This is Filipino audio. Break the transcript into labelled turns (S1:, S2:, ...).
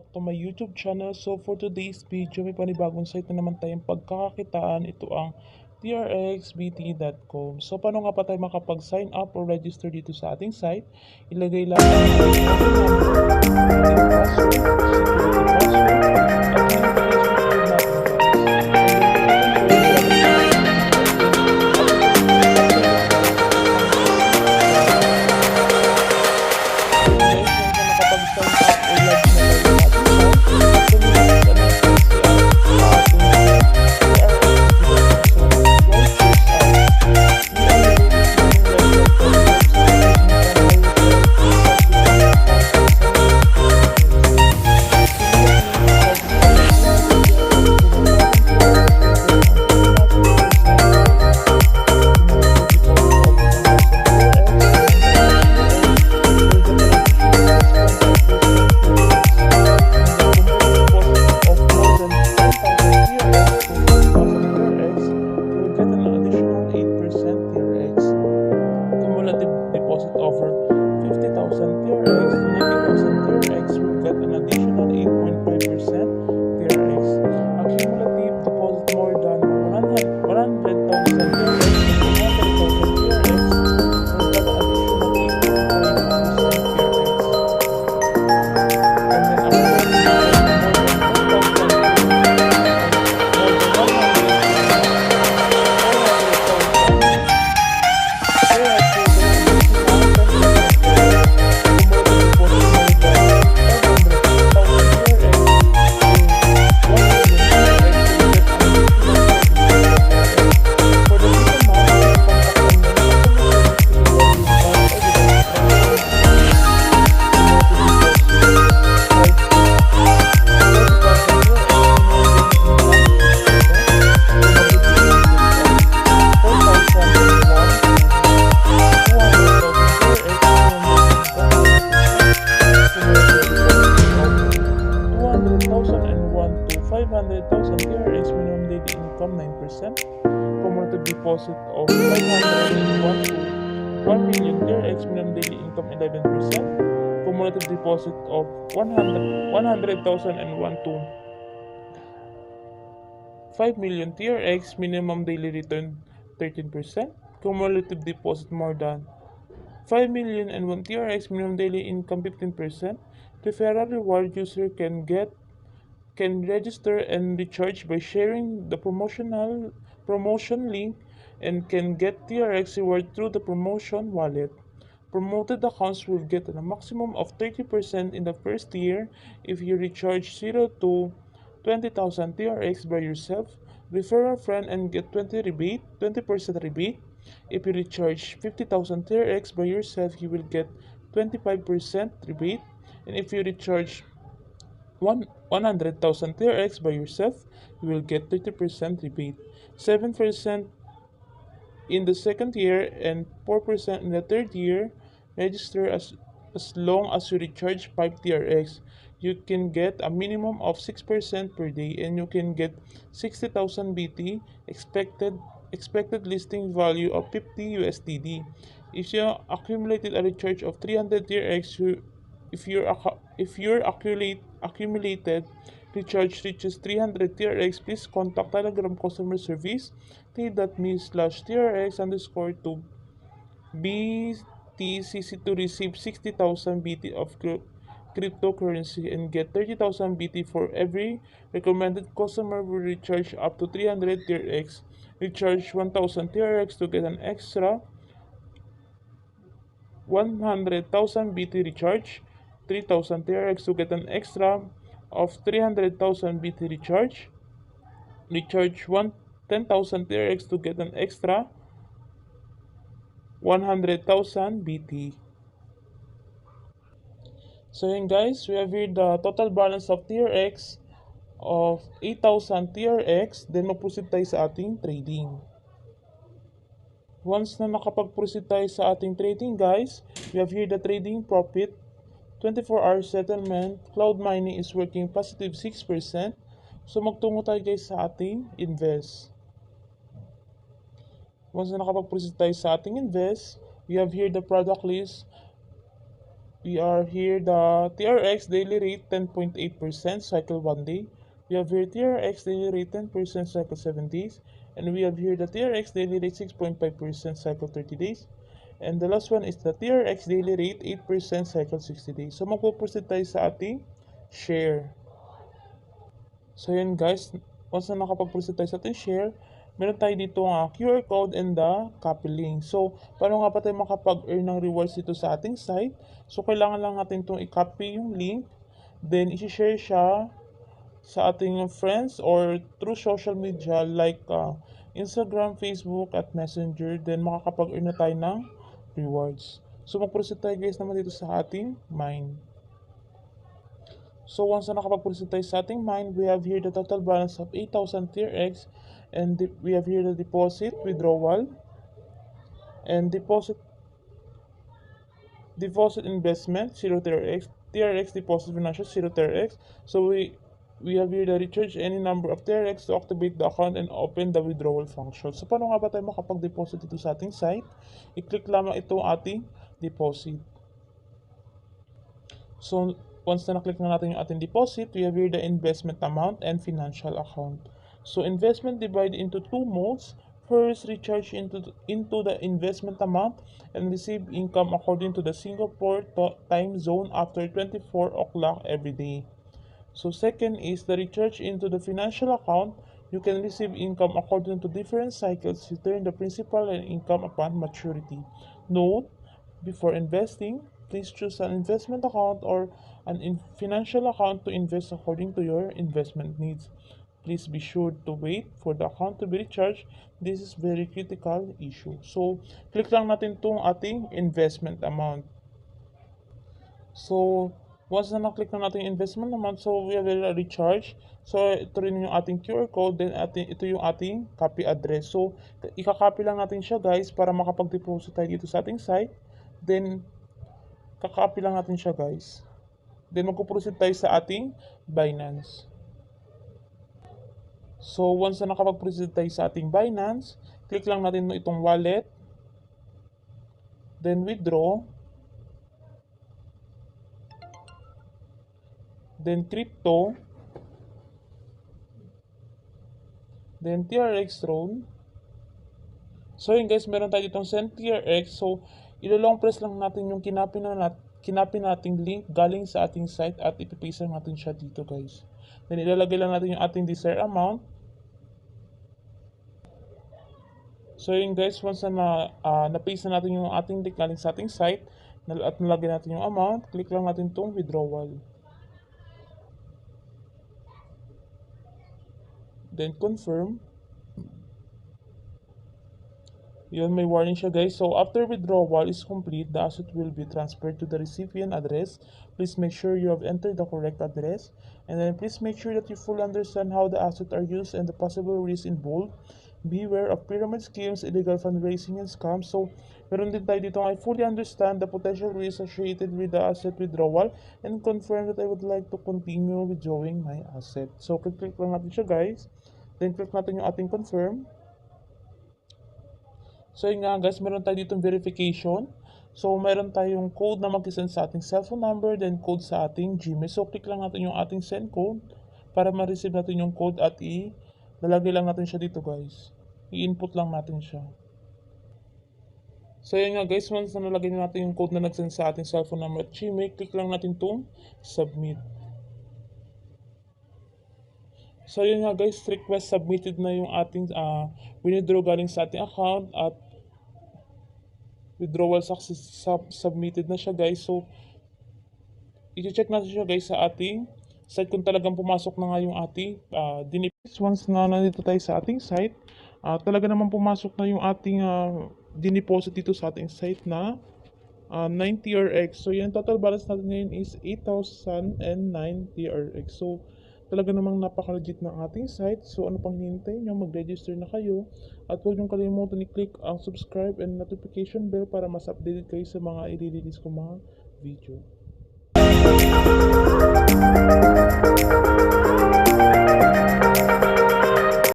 S1: back to my YouTube channel. So for today's video, may panibagong site na naman tayong pagkakakitaan. Ito ang trxbt.com. So paano nga pa tayo makapag-sign up or register dito sa ating site? Ilagay lang ang ating password, security deposit over 50,000 TRX to 90,000 TRX will get an additional 8.5% TRX. Accumulative deposit more than 100,000 TRX to 200,000 TRX will get an additional 8.5% TRX. And then to 500,000 TRX minimum daily income 9%, cumulative deposit of 501 to 1 million TRX minimum daily income 11%, cumulative deposit of 100,000 and 1 to 5 million TRX minimum daily return 13%, cumulative deposit more than 5 million and 1 TRX minimum daily income 15%. Referral reward user can register and recharge by sharing the promotion link and can get TRX reward through the promotion wallet. Promoted accounts will get a maximum of 30% in the first year if you recharge 0 to 20,000 TRX by yourself. Refer a friend and get 20% rebate. If you recharge 50,000 TRX by yourself, you will get 25% rebate. And if you recharge 100,000 TRX by yourself, you will get 30% rebate, 7% in the second year, and 4% in the third year. Register as long as you recharge 5 TRX. You can get a minimum of 6% per day, and you can get 60,000 BT expected listing value of 50 USDD. If you accumulated a recharge of 300 TRX, if your accumulated recharge reaches 300 TRX, please contact Telegram customer service t.me/TRX_2 BTCC to receive 60,000 BT of cryptocurrency and get 30,000 BT for every recommended customer will recharge up to 300 TRX. Recharge 1,000 TRX to get an extra 100,000 BT recharge, 3,000 TRX to get an extra of 300,000 BT recharge. Recharge 10,000 TRX to get an extra 100,000 BT. So yun guys, we have here the total balance of TRX of 8,000 TRX. Then mag-proceed tayo sa ating trading. Once na nakapag-proceed tayo sa ating trading guys, we have here the trading profit, 24-hour settlement, cloud mining is working positive 6%. So magtungo tayo guys sa ating invest. Once na nakapag-proceed tayo sa ating invest, we have here the product list. we are here the TRX daily rate 10.8% cycle 1 day. We have here TRX daily rate 10% cycle 7 days. And we have here the TRX daily rate 6.5% cycle 30 days. And the last one is the TRX daily rate 8% cycle 60 days. So magpo-proceed tayo sa ating share. So yun guys, once na nakapag-proceed tayo sa ating share, meron tayo dito ang QR code and the copy link. So, paano nga ba tayo makapag-earn ng rewards dito sa ating site? So, kailangan lang natin itong i-copy yung link, then isi-share siya sa ating friends or through social media like Instagram, Facebook, at Messenger. Then, makakapag-earn na tayo ng rewards. So, mag-proceed tayo guys naman dito sa ating mine. So once na nakapag-proceed tayo sa ating mine, we have here the total balance of 8,000 TRX, and we have here the deposit, withdrawal, and deposit investment 0 TRX, TRX deposit financial 0 TRX. So we have here the recharge any number of TRX to activate the account and open the withdrawal function. So paano nga ba tayo makapag-deposit dito sa ating site? I-click lamang itong ating deposit. So once na naklik na natin yung ating deposit, we have here the investment amount and financial account. So investment divided into two modes. First, recharge into the investment amount and receive income according to the Singapore time zone after 24 o'clock every day. So second is the recharge into the financial account. You can receive income according to different cycles. Return the principal and income upon maturity. Note, before investing, please choose an investment account or an financial account to invest according to your investment needs. Please be sure to wait for the account to be recharged. This is very critical issue. So, click lang natin itong ating investment amount. So, once na naklik na natin yung investment amount, so we have a recharge. So, ito rin yung ating QR code, then ito yung ating copy address. So, ikakopy lang natin siya guys para makapag-deposit tayo dito sa ating site. Then, kakopy lang natin siya guys. Then magpo-proceed tayo sa ating Binance. So once na nakapag-proceed tayo sa ating Binance, click lang natin itong wallet. Then withdraw. Then crypto. Then TRX Tron. So yun guys, meron tayo ditong send TRX. So ilo-long press lang natin yung kinapin nating link galing sa ating site at ipipaste natin siya dito guys. Then ilalagay lang natin yung ating desired amount. So yun guys, once na na-paste na natin yung ating link galing sa ating site at nalagay natin yung amount, click lang natin itong withdrawal. Then confirm. Yun, may warning siya guys. So after withdrawal is complete, the asset will be transferred to the recipient address. Please make sure you have entered the correct address. And then please make sure that you fully understand how the assets are used and the possible risks involved. Beware of pyramid schemes, illegal fundraising, and scams. So, meron din tayo dito, I fully understand the potential risks associated with the asset withdrawal and confirm that I would like to continue withdrawing my asset. So, click lang natin siya guys. Then, click natin yung ating confirm. So, yun nga guys, meron tayo ditong verification. So, meron tayong code na mag-send sa ating cellphone number, then code sa ating Gmail. So, click lang natin yung ating send code para ma-receive natin yung code at lalagay lang natin siya dito guys. I-input lang natin siya. So yun nga guys, once na nalagay natin yung code na nag-send sa ating cellphone number at Gmail, click lang natin itong submit. So yun nga guys, request submitted na yung ating withdraw galing sa ating account at withdrawal success submitted na siya guys. So i-check natin siya guys sa ating site kung talagang pumasok na nga yung ating dinipis. Once na nandito tayo sa ating site, talaga naman pumasok na yung ating diniposit dito sa ating site na 9 TRX. So yan, total balance natin ngayon is 8,009 TRX. So talaga namang napaka-legit ng ating site. So ano pang hinihintay nyo, mag-register na kayo. At huwag nyo kalimutan i-click ang subscribe and notification bell para mas updated kayo sa mga i-release ko mga video.